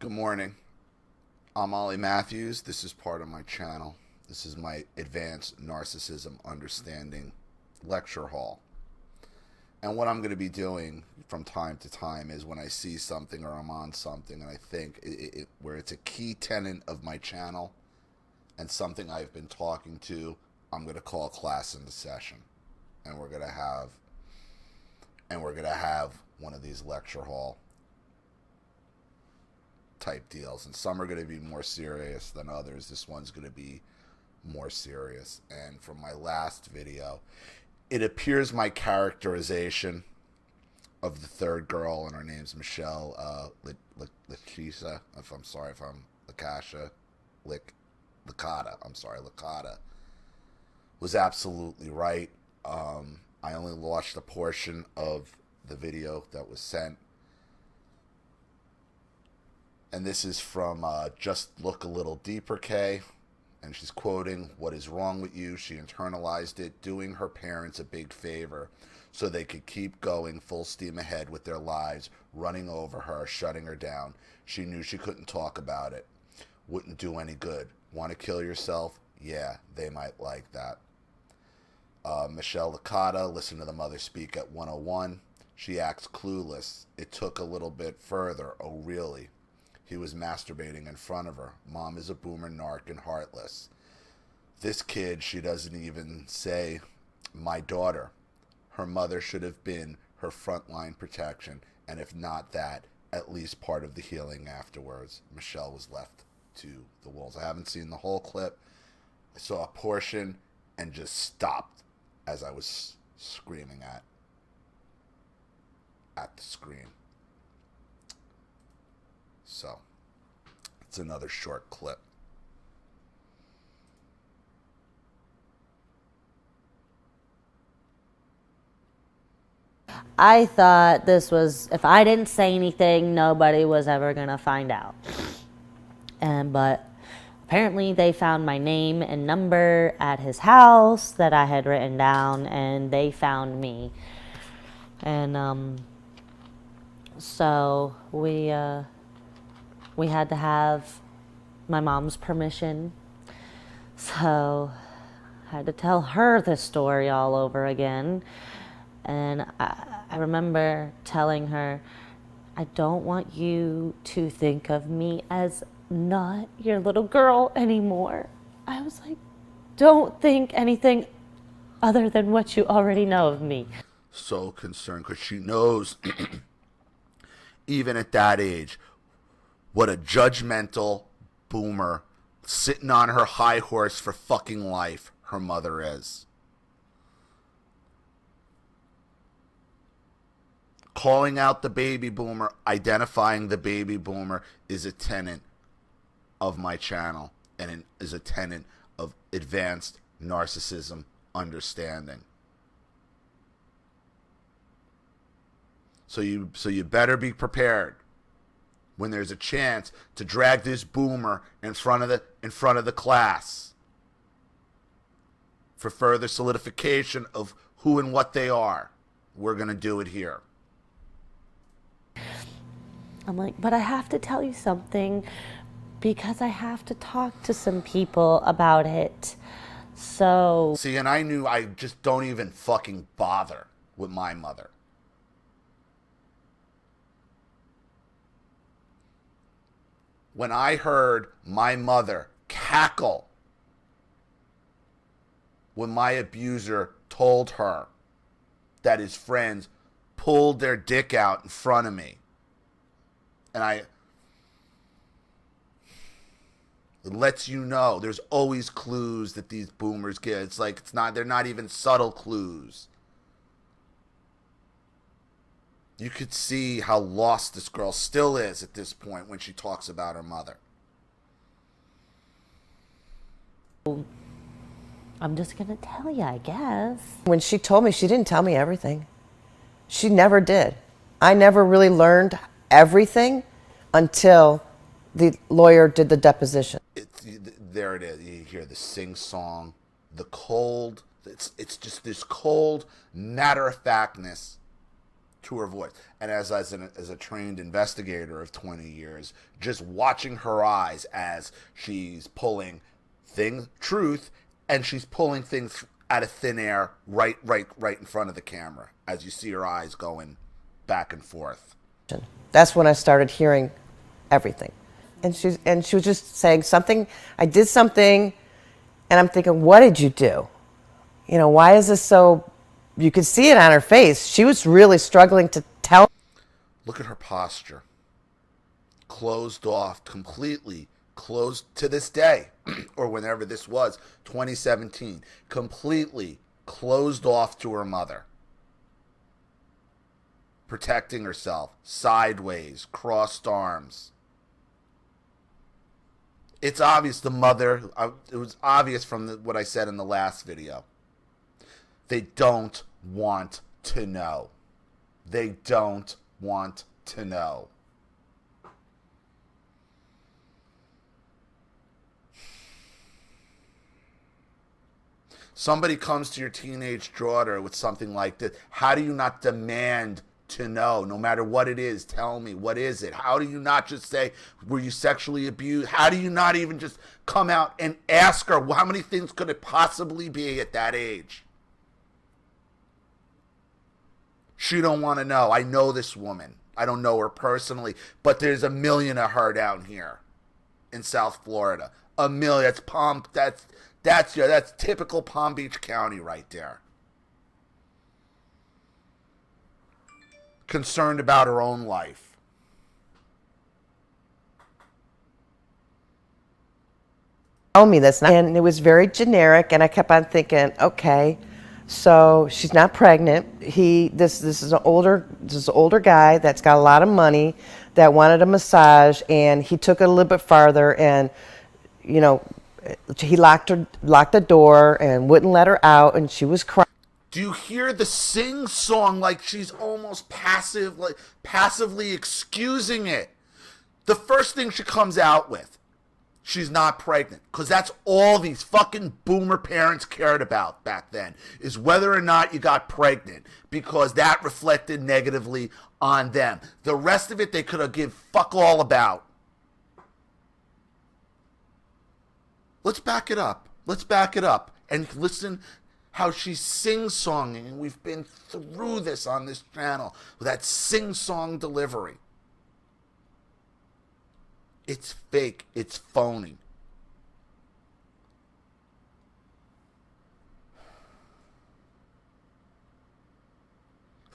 Good morning. I'm Ollie Matthews. This is part of my channel. This is my Advanced Narcissism Understanding Lecture Hall. And what I'm going to be doing from time to time is when I see something or I'm on something and I think where it's a key tenet of my channel and something I've been talking to, I'm going to call class into session. And we're going to have one of these lecture hall type deals, and some are going to be more serious than others. This one's going to be more serious. And from my last video, it appears my characterization of the third girl, and her name's Michelle Licata, if I'm sorry if I'm Licata, was absolutely right. I only watched a portion of the video that was sent. And this is from Just Look a Little Deeper, Kay. And she's quoting, "What is wrong with you? She internalized it, doing her parents a big favor so they could keep going full steam ahead with their lives, running over her, shutting her down. She knew she couldn't talk about it. Wouldn't do any good. Want to kill yourself? Yeah, they might like that." Michelle Licata, listen to the mother speak at 101. She acts clueless. It took a little bit further. Oh, really? He was masturbating in front of her. Mom is a boomer, narc, and heartless. This kid, she doesn't even say, my daughter. Her mother should have been her frontline protection, and if not that, at least part of the healing afterwards. Michelle was left to the wolves. I haven't seen the whole clip. I saw a portion and just stopped as I was screaming at the screen. So, it's another short clip. I thought this was, if I didn't say anything, nobody was ever going to find out. But apparently they found my name and number at his house that I had written down, and they found me. And so we had to have my mom's permission. So I had to tell her the story all over again. And I remember telling her, I don't want you to think of me as not your little girl anymore. I was like, don't think anything other than what you already know of me. So concerned because she knows, even at that age, what a judgmental boomer sitting on her high horse for fucking life her mother is. Calling out the baby boomer, identifying the baby boomer is a tenet of my channel and is a tenet of advanced narcissism understanding. So you better be prepared when there's a chance to drag this boomer in front of the class for further solidification of who and what they are. We're going to do it here. I'm like, but I have to tell you something because I have to talk to some people about it. So see, and I knew I just don't even fucking bother with my mother. When I heard my mother cackle when my abuser told her that his friends pulled their dick out in front of me, and it lets you know there's always clues that these boomers get. It's like they're not even subtle clues. You could see how lost this girl still is at this point when she talks about her mother. I'm just going to tell you, I guess. When she told me, she didn't tell me everything. She never did. I never really learned everything until the lawyer did the deposition. There it is. You hear the sing-song, the cold. It's just this cold matter-of-factness to her voice. And as a trained investigator of 20 years, just watching her eyes as she's pulling truth, and she's pulling things out of thin air right in front of the camera as you see her eyes going back and forth. That's when I started hearing everything. And she was just saying something, I did something, and I'm thinking, what did you do? You know, why is this so, you could see it on her face. She was really struggling to tell. Look at her posture. Closed off, completely closed to this day, or whenever this was, 2017, completely closed off to her mother. Protecting herself, sideways, crossed arms. It's obvious the mother, it was obvious from what I said in the last video. They don't want to know. They don't want to know. Somebody comes to your teenage daughter with something like this. How do you not demand to know? No matter what it is, tell me, what is it? How do you not just say, were you sexually abused? How do you not even just come out and ask her, well, how many things could it possibly be at that age? She don't want to know. I know this woman. I don't know her personally, but there's a million of her down here in South Florida. A million. That's typical Palm Beach County right there. Concerned about her own life. Tell me this, and it was very generic, and I kept on thinking, okay, so she's not pregnant. This is an older guy that's got a lot of money that wanted a massage, and he took it a little bit farther, and you know, he locked the door and wouldn't let her out, and she was crying. Do you hear the sing song like she's almost passively excusing it? The first thing she comes out with, she's not pregnant, because that's all these fucking boomer parents cared about back then, is whether or not you got pregnant, because that reflected negatively on them. The rest of it they could have give fuck all about. Let's back it up. Let's back it up and listen how she's sing-songing, and we've been through this on this channel with that sing-song delivery. It's fake. It's phony.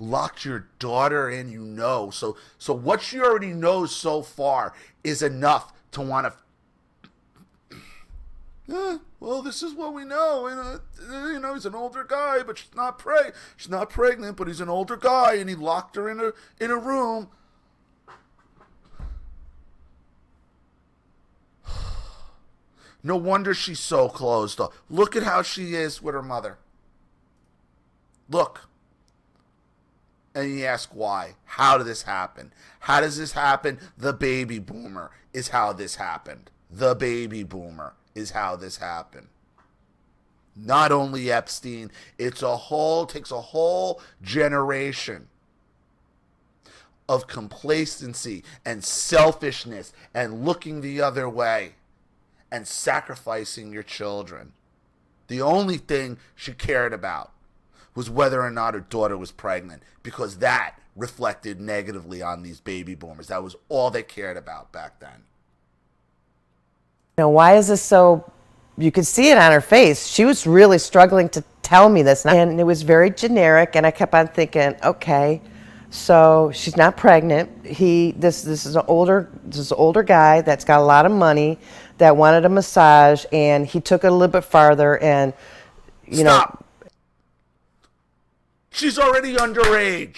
Locked your daughter in, you know. So what she already knows so far is enough to want to. Well, this is what we know. And, he's an older guy, but she's not pregnant, but he's an older guy, and he locked her in a room. No wonder she's so closed off. Look at how she is with her mother. Look. And you ask why. How did this happen? How does this happen? The baby boomer is how this happened. The baby boomer is how this happened. Not only Epstein, takes a whole generation of complacency and selfishness and looking the other way and sacrificing your children. The only thing she cared about was whether or not her daughter was pregnant, because that reflected negatively on these baby boomers. That was all they cared about back then. You know, why is this so, you could see it on her face. She was really struggling to tell me this, and it was very generic, and I kept on thinking, okay, so she's not pregnant. This is an older guy that's got a lot of money that wanted a massage, and he took it a little bit farther, and Stop. She's already underage.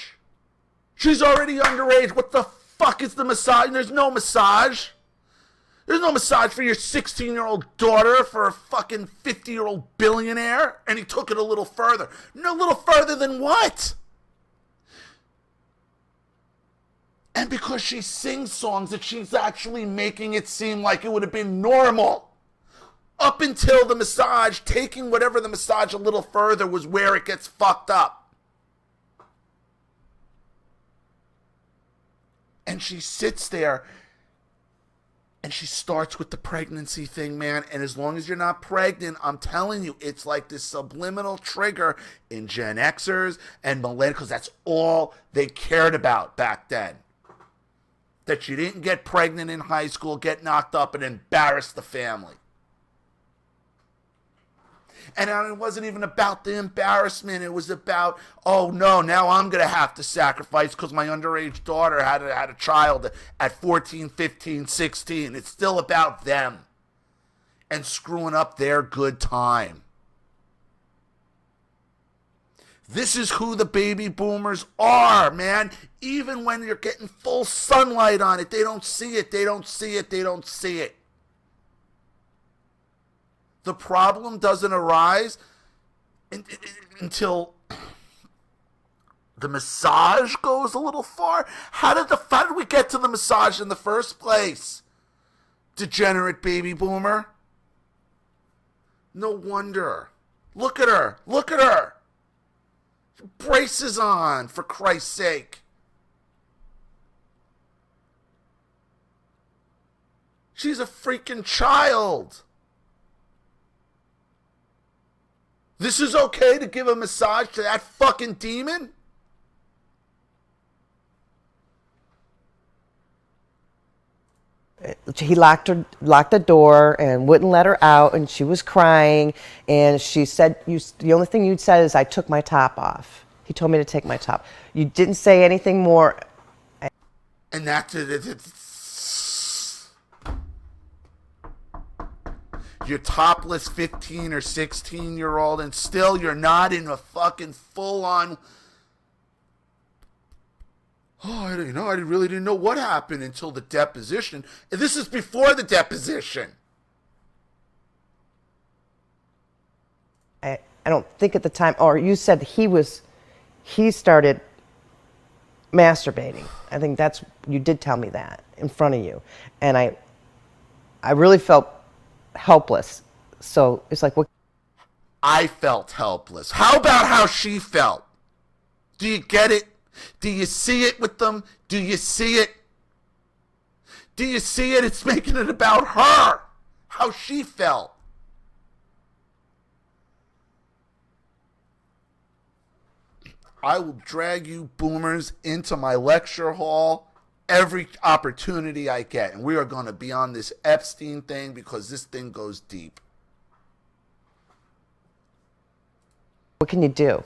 What the fuck is the massage? There's no massage. There's no massage for your 16-year-old daughter for a fucking 50-year-old billionaire. And he took it a little further. No, a little further than what? And because she sings songs that she's actually making it seem like it would have been normal. Up until the massage, taking whatever the massage a little further was where it gets fucked up. And she sits there and she starts with the pregnancy thing, man. And as long as you're not pregnant, I'm telling you, it's like this subliminal trigger in Gen Xers and millennials, because that's all they cared about back then. That you didn't get pregnant in high school, get knocked up, and embarrass the family. And it wasn't even about the embarrassment. It was about, oh no, now I'm going to have to sacrifice because my underage daughter had a child at 14, 15, 16. It's still about them and screwing up their good time. This is who the baby boomers are, man. Even when you're getting full sunlight on it, they don't see it, they don't see it, they don't see it. The problem doesn't arise until the massage goes a little far. How did we get to the massage in the first place? Degenerate baby boomer. No wonder. Look at her. Look at her. Braces on, for Christ's sake. She's a freaking child. This is okay to give a massage to that fucking demon? He locked the door and wouldn't let her out, and she was crying, and she said, the only thing you'd said is, I took my top off. He told me to take my top. You didn't say anything more. And that's it. You're topless 15 or 16-year-old, and still you're not in a fucking full-on, I really didn't know what happened until the deposition. And this is before the deposition. I don't think at the time, or you said he started masturbating. I think you did tell me that in front of you. And I really felt helpless. So it's like, what? I felt helpless. How about how she felt? Do you get it? Do you see it with them? Do you see it? Do you see it? It's making it about her. How she felt. I will drag you boomers into my lecture hall every opportunity I get. And we are going to be on this Epstein thing because this thing goes deep. What can you do?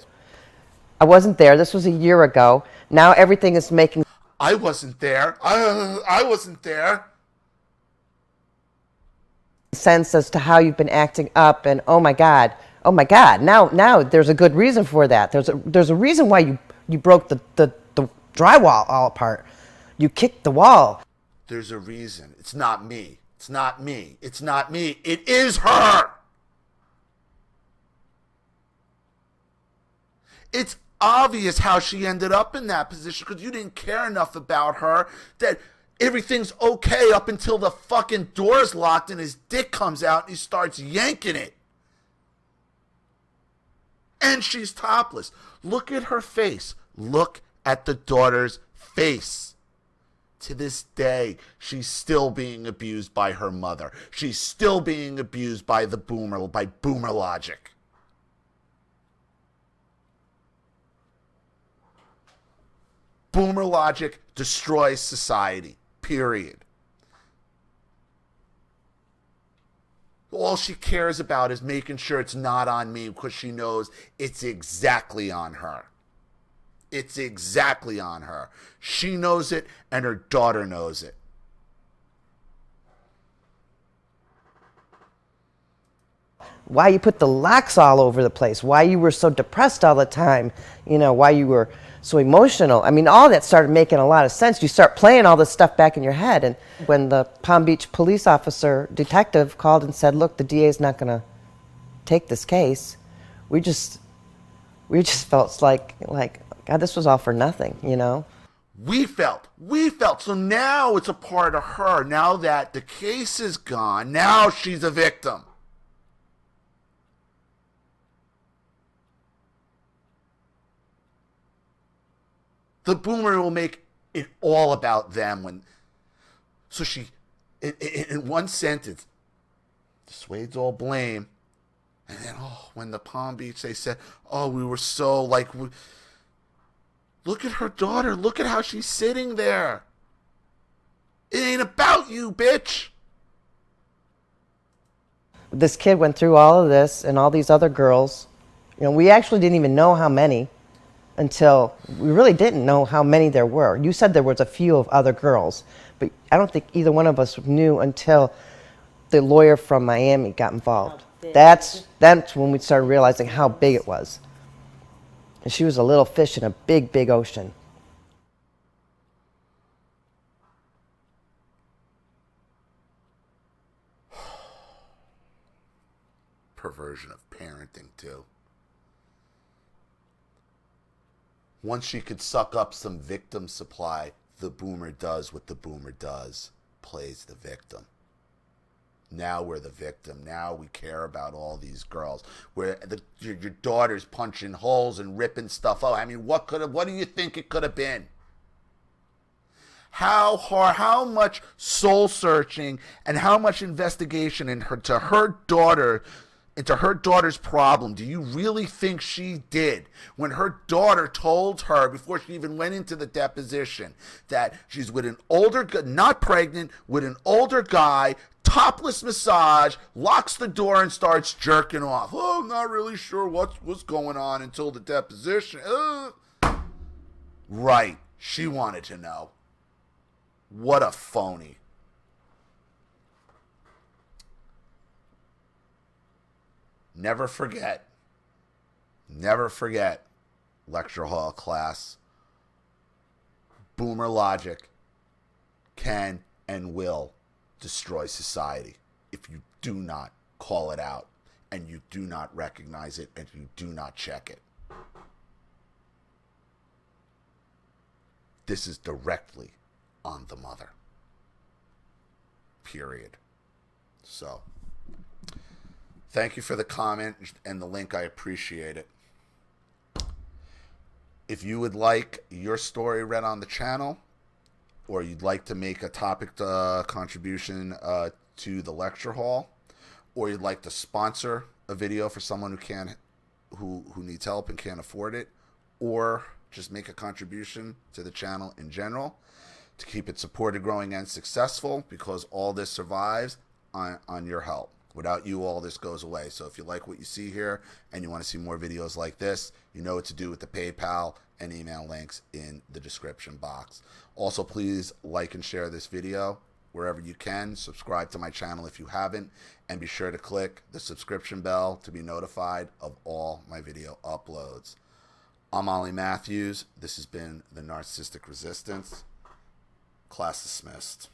I wasn't there. This was a year ago. Now everything is making... I wasn't there. I wasn't there. ...sense as to how you've been acting up, and oh my God, now there's a good reason for that. There's a reason why you broke the drywall all apart. You kicked the wall. There's a reason. It's not me. It's not me. It's not me. It is her. It's obvious how she ended up in that position because you didn't care enough about her that everything's okay up until the fucking door's locked and his dick comes out and he starts yanking it. And she's topless. Look at her face. Look at the daughter's face. To this day, she's still being abused by her mother. She's still being abused by boomer logic. Boomer logic destroys society, period. All she cares about is making sure it's not on me because she knows it's exactly on her. It's exactly on her. She knows it and her daughter knows it. Why you put the locks all over the place, why you were so depressed all the time, why you were so emotional. I mean, all that started making a lot of sense. You start playing all this stuff back in your head. And when the Palm Beach police detective called and said, look, the DA is not going to take this case, we just felt like, God, this was all for nothing, We felt. So now it's a part of her. Now that the case is gone, now she's a victim. The boomer will make It's all about them. So she, in one sentence, dissuades all blame. And then, when the Palm Beach, they said, we were so like, look at her daughter. Look at how she's sitting there. It ain't about you, bitch. This kid went through all of this and all these other girls. We actually didn't even know how many until we really didn't know how many there were. You said there was a few of other girls, but I don't think either one of us knew until the lawyer from Miami got involved. That's when we started realizing how big it was. And she was a little fish in a big, big ocean. Perversion of parenting, too. Once she could suck up some victim supply, the boomer does what the boomer does, plays the victim. Now we're the victim. Now we care about all these girls. Where your daughter's punching holes and ripping stuff out. I mean, what do you think it could have been? How much soul searching and how much investigation into her daughter's problem do you really think she did when her daughter told her before she even went into the deposition that she's with an older, not pregnant, with an older guy, topless massage, locks the door and starts jerking off. I'm not really sure what's going on until the deposition. Right. She wanted to know. What a phony. Never forget, lecture hall class, boomer logic can and will destroy society if you do not call it out and you do not recognize it and you do not check it. This is directly on the mother. Period. So, thank you for the comment and the link. I appreciate it. If you would like your story read on the channel, or you'd like to make a topic contribution to the lecture hall, or you'd like to sponsor a video for someone who needs help and can't afford it, or just make a contribution to the channel in general to keep it supported, growing, and successful, because all this survives on your help. Without you, all this goes away. So if you like what you see here and you want to see more videos like this, you know what to do with the PayPal and email links in the description box. Also, please like and share this video wherever you can. Subscribe to my channel if you haven't, and be sure to click the subscription bell to be notified of all my video uploads. I'm Ollie Matthews. This has been the Narcissistic Resistance. Class dismissed.